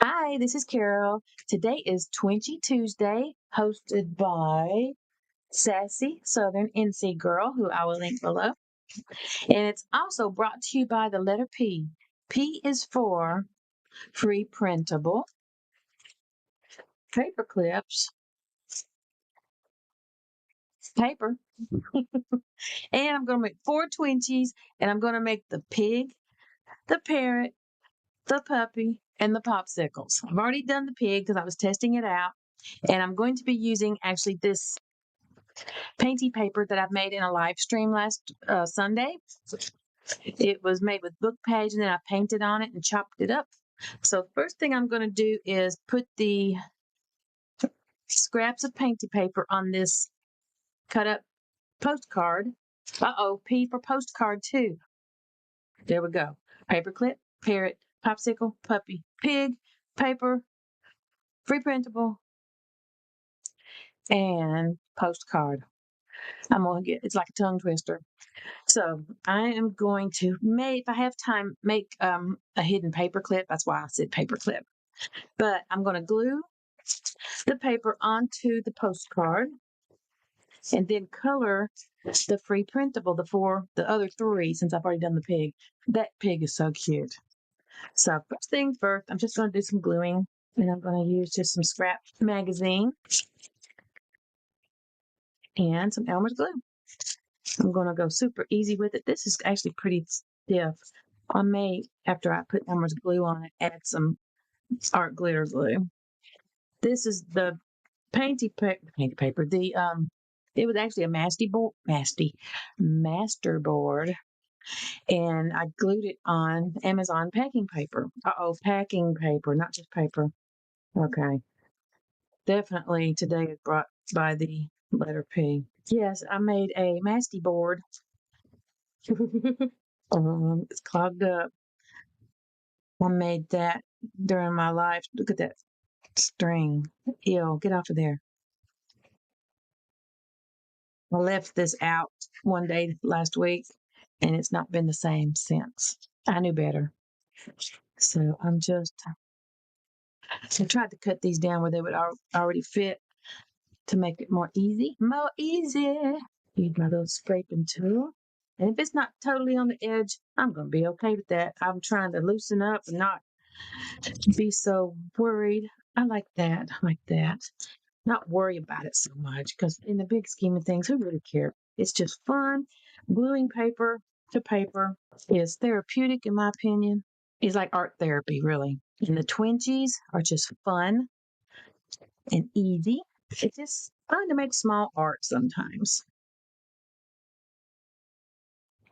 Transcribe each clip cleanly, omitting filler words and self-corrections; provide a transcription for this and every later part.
Hi, this is Carol. Today is Twinchie Tuesday, hosted by Sassy Southern NC Girl, who I will link below. And it's also brought to you by the letter P. P is for free printable paper clips, paper. And I'm going to make 4 Twinchies, and I'm going to make the pig, the parrot, the puppy, and the popsicles. I've already done the pig because I was testing it out. And I'm going to be using actually this painty paper that I've made in a live stream last Sunday. It was made with book page, and then I painted on it and chopped it up. So the first thing I'm going to do is put the scraps of painty paper on this cut up postcard. P for postcard too. There we go. Paperclip, parrot, popsicle, puppy, pig, paper, free printable, and postcard. I'm gonna get it's like a tongue twister. So I am going to make, if I have time, make a hidden paper clip. That's why I said paper clip. But I'm going to glue the paper onto the postcard and then color the free printable, the other three, since I've already done the pig. That pig is so cute. So first things first, I'm just going to do some gluing, and I'm going to use just some scrap magazine and some Elmer's glue. I'm going to go super easy with it. This is actually pretty stiff. I may, after I put Elmer's glue on it, add some art glitter glue. This is the painty paper. It was actually a master board, and I glued it on Amazon packing paper. Packing paper, not just paper. Okay, definitely today is brought by the letter P. Yes, I made a masty board. It's clogged up. I made that during my life. Look at that string. Ew, get off of there. I left this out one day last week, and it's not been the same since. I knew better. So I tried to cut these down where they would already fit to make it more easy. More easy. Use my little scraping tool. And if it's not totally on the edge, I'm going to be okay with that. I'm trying to loosen up and not be so worried. I like that. I like that. Not worry about it so much, because in the big scheme of things, who really care? It's just fun. Gluing paper to paper is therapeutic, in my opinion. It's like art therapy, really. And the Twinchies are just fun and easy. It's just fun to make small art sometimes.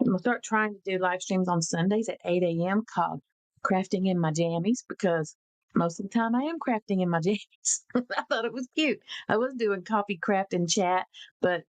I'm going to start trying to do live streams on Sundays at 8 a.m. called Crafting in My Jammies, because most of the time I am crafting in my jammies. I thought it was cute. I was doing coffee craft and chat, but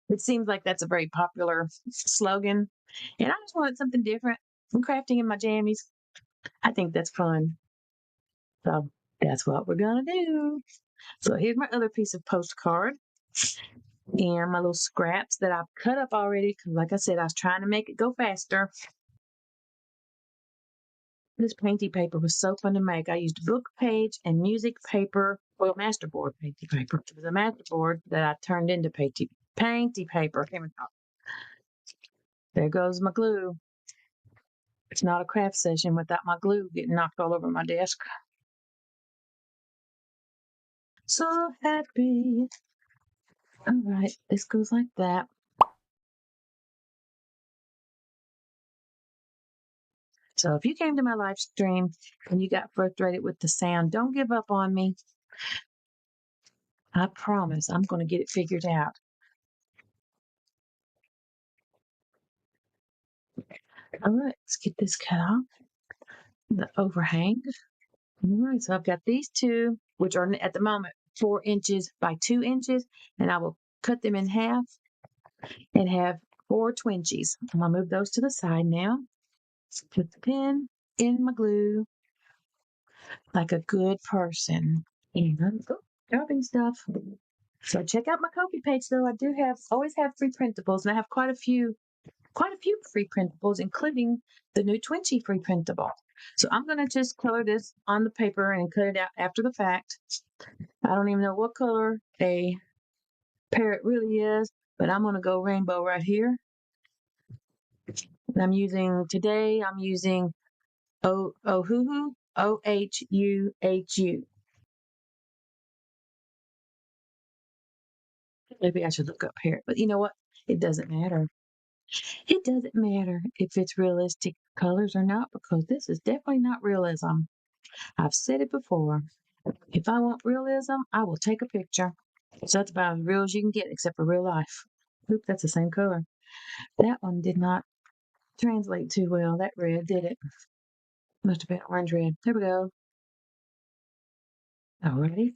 it seems like that's a very popular slogan. And I just wanted something different. I'm crafting in my jammies. I think that's fun. So that's what we're going to do. So here's my other piece of postcard and my little scraps that I've cut up already. Because, like I said, I was trying to make it go faster. This painty paper was so fun to make. I used book page and music paper, masterboard painty paper. It was a masterboard that I turned into painty paper. Here we go. There goes my glue. It's not a craft session without my glue getting knocked all over my desk. So happy. All right, this goes like that. So if you came to my live stream and you got frustrated with the sound, don't give up on me. I promise I'm going to get it figured out. All right, let's get this cut off. The overhang. All right, so I've got these two, which are at the moment 4 inches by 2 inches, and I will cut them in half and have 4 Twinchies. I'm going to move those to the side now. Put the pin in my glue like a good person. And I'm dropping stuff. So check out my Ko-fi page, though. I do always have free printables, and I have quite a few free printables, including the new Twinchie free printable. So I'm going to just color this on the paper and cut it out after the fact. I don't even know what color a parrot really is, but I'm going to go rainbow right here. And I'm using Ohuhu, Ohuhu. Maybe I should look up parrot, but you know what? It doesn't matter. It doesn't matter if it's realistic colors or not, because this is definitely not realism. I've said it before. If I want realism, I will take a picture. So that's about as real as you can get, except for real life. Oop, that's the same color. That one did not translate too well. That red, did it? Must have been orange red. There we go. Alrighty.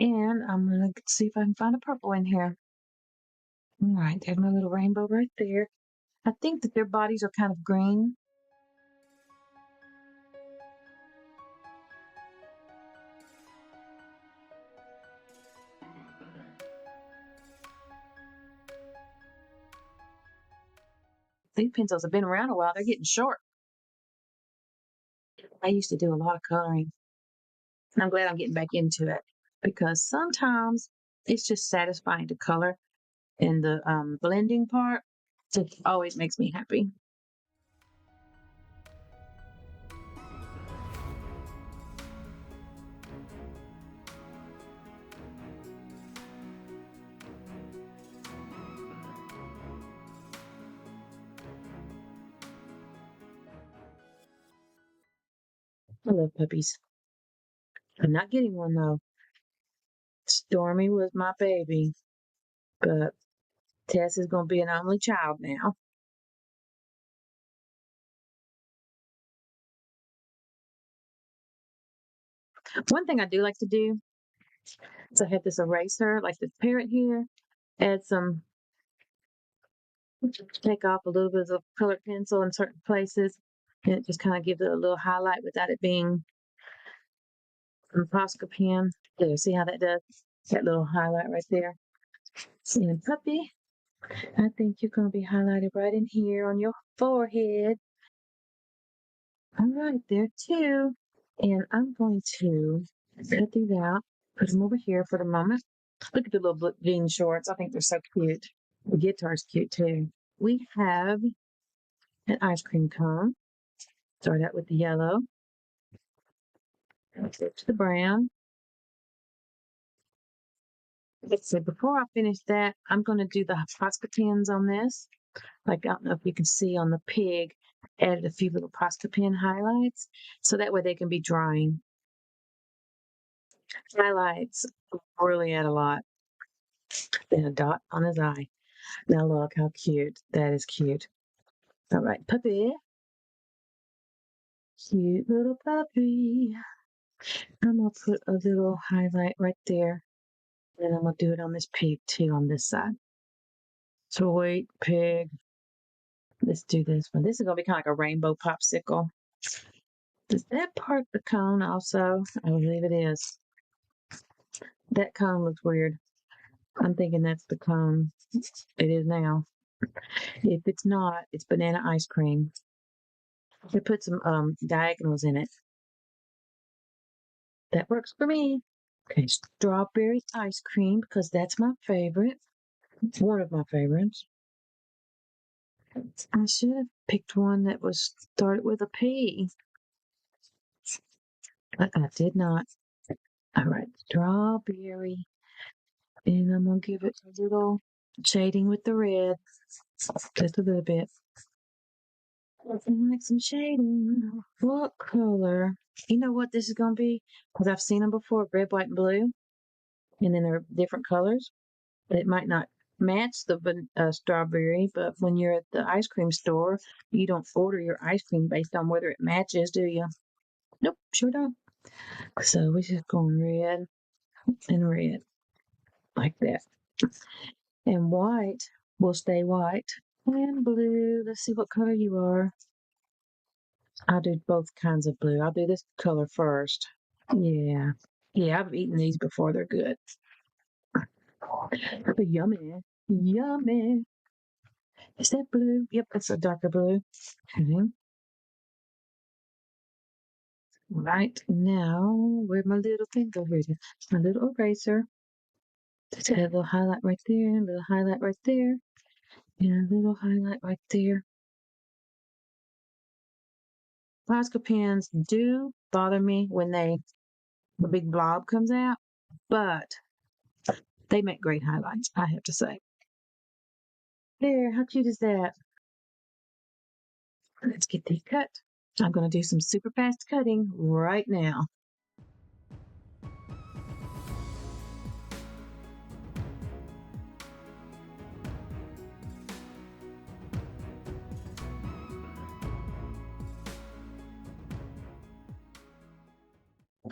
And I'm going to see if I can find a purple in here. All right, there's my little rainbow right there. I think that their bodies are kind of green. These pencils have been around a while. They're getting short. I used to do a lot of coloring. And I'm glad I'm getting back into it because sometimes it's just satisfying to color, and the blending part just always makes me happy. I love puppies. I'm not getting one though. Stormy was my baby, but Tess is going to be an only child now. One thing I do like to do is I have this eraser, like this parrot here, add some, take off a little bit of the colored pencil in certain places, and it just kind of gives it a little highlight without it being a Posca pen. There, see how that does? That little highlight right there. And puppy, I think you're going to be highlighted right in here on your forehead. All right, there too. And I'm going to cut these out, put them over here for the moment. Look at the little jean shorts. I think they're so cute. The guitar's cute too. We have an ice cream cone. Start out with the yellow. Go to the brown. So before I finish that, I'm going to do the Posca pins on this. Like, I don't know if you can see on the pig, added a few little Posca pen highlights. So that way they can be drying. Highlights really add a lot. Then a dot on his eye. Now look how cute. That is cute. All right, puppy. Cute little puppy. I'm going to put a little highlight right there. And I'm going to do it on this pig too on this side. Sweet pig. Let's do this one. This is going to be kind of like a rainbow popsicle. Does that part the cone also? I believe it is. That cone looks weird. I'm thinking that's the cone. It is now. If it's not, it's banana ice cream. They put some diagonals in it. That works for me. Okay, strawberry ice cream because that's my favorite. It's one of my favorites. I should have picked one that was started with a P, but I did not. All right, strawberry. And I'm going to give it a little shading with the red. Just a little bit. I like some shading. What color? You know what this is going to be? Because I've seen them before, red, white, and blue. And then they're different colors. It might not match the strawberry, but when you're at the ice cream store, you don't order your ice cream based on whether it matches, do you? Nope, sure don't. So we're just going red and red like that. And white will stay white. And blue, let's see what color you are. I'll do both kinds of blue. I'll do this color first. Yeah. Yeah, I've eaten these before. They're good. But yummy. Yummy. Is that blue? Yep, it's a darker blue. Okay. Right now, where's my little finger? Here it is. My little eraser. Just add a little highlight right there, a little highlight right there, and a little highlight right there. Plastic pens do bother me when the big blob comes out, but they make great highlights, I have to say. There, how cute is that? Let's get these cut. I'm going to do some super fast cutting right now.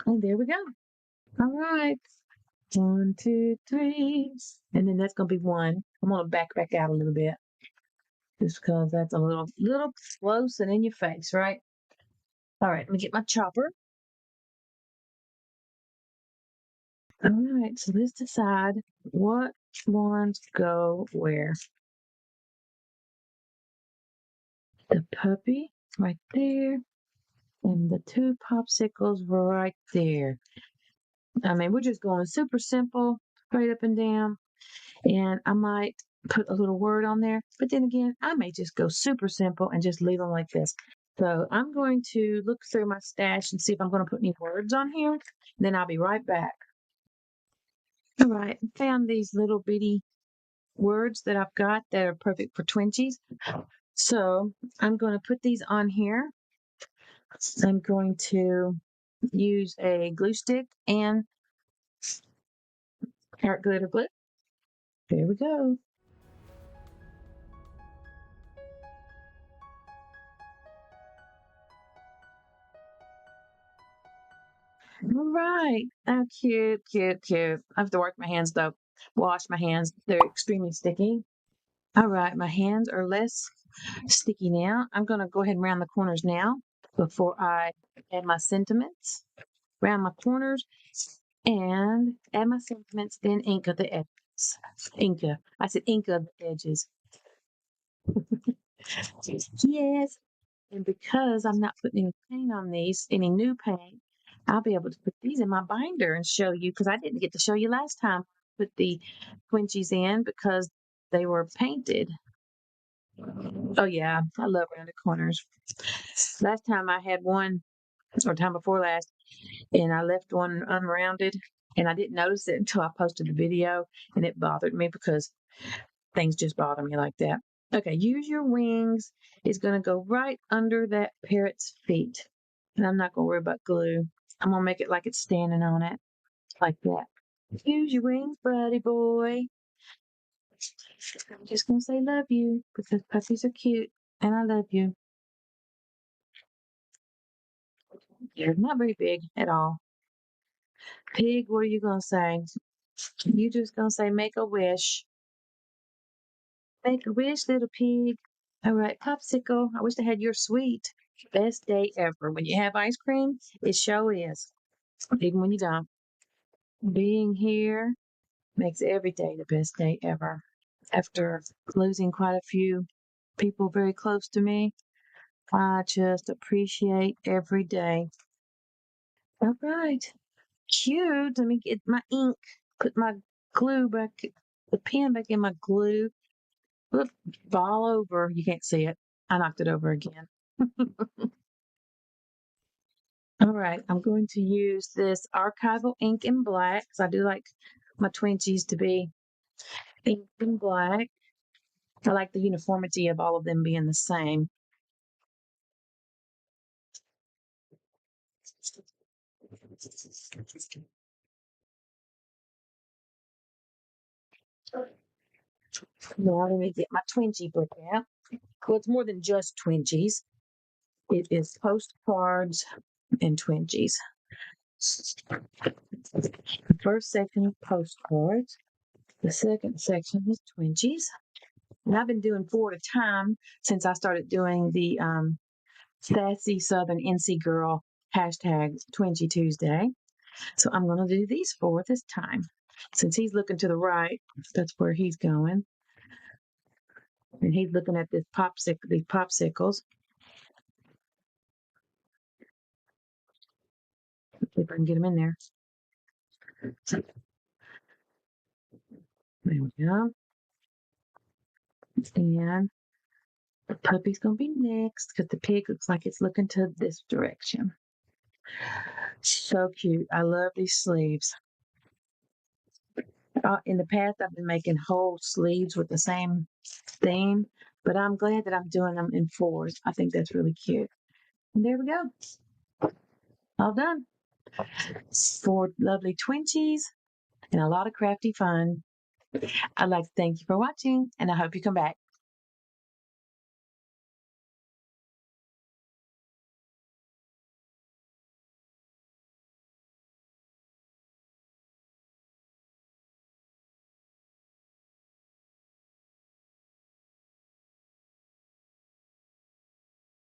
And there we go. All right. 1, 2, 3. And then that's going to be one. I'm going to back out a little bit just because that's a little close and in your face, right? All right, let me get my chopper. All right, so let's decide what ones go where. The puppy right there and the two popsicles right there. I mean, we're just going super simple, straight up and down. And I might put a little word on there, but then again, I may just go super simple and just leave them like this. So I'm going to look through my stash and see if I'm going to put any words on here. Then I'll be right back. All right, found these little bitty words that I've got that are perfect for Twinchies. So I'm going to put these on here. I'm going to use a glue stick and art glitter glue. There we go. All right. Oh, cute, cute, cute. I have to work my hands though. Wash my hands. They're extremely sticky. All right. My hands are less sticky now. I'm going to go ahead and round the corners now before I add my sentiments. Round my corners and add my sentiments, then ink of the edges. Inka. I said ink of the edges. Yes. And because I'm not putting any paint on these, any new paint, I'll be able to put these in my binder and show you because I didn't get to show you last time. Put the Twinchies in because they were painted. Oh yeah, I love rounded corners. Last time I had one, or time before last, and I left one unrounded, and I didn't notice it until I posted the video, and it bothered me because things just bother me like that. Okay, use your wings. It's going to go right under that parrot's feet. And I'm not going to worry about glue. I'm going to make it like it's standing on it, like that. Use your wings, buddy boy. I'm just going to say love you because puppies are cute and I love you. You're not very big at all. Pig, what are you going to say? You just going to say make a wish. Make a wish, little pig. All right, popsicle. I wish I had your sweet. Best day ever. When you have ice cream, it sure is. Even when you don't. Being here makes every day the best day ever. After losing quite a few people very close to me, I just appreciate every day. All right. Cute. Let me get my ink. Put my glue back, the pen back in my glue. Look, fall over. You can't see it. I knocked it over again. All right, I'm going to use this archival ink in black because I do like my Twinchies to be ink in black. I like the uniformity of all of them being the same. Now let me get my Twinchie book out. Well, it's more than just Twinchies. It is postcards and Twinchies. The first section is postcards. The second section is Twinchies. And I've been doing 4 at a time since I started doing the Sassy Southern NC Girl hashtag Twinchie Tuesday. So I'm going to do these 4 this time. Since he's looking to the right, that's where he's going. And he's looking at these popsicles. See if I can get them in there. There we go. And the puppy's gonna be next because the pig looks like it's looking to this direction. So cute. I love these sleeves. In the past, I've been making whole sleeves with the same theme, but I'm glad that I'm doing them in fours. I think that's really cute. And there we go. All done. 4 lovely Twinchies and a lot of crafty fun. I'd like to thank you for watching, and I hope you come back.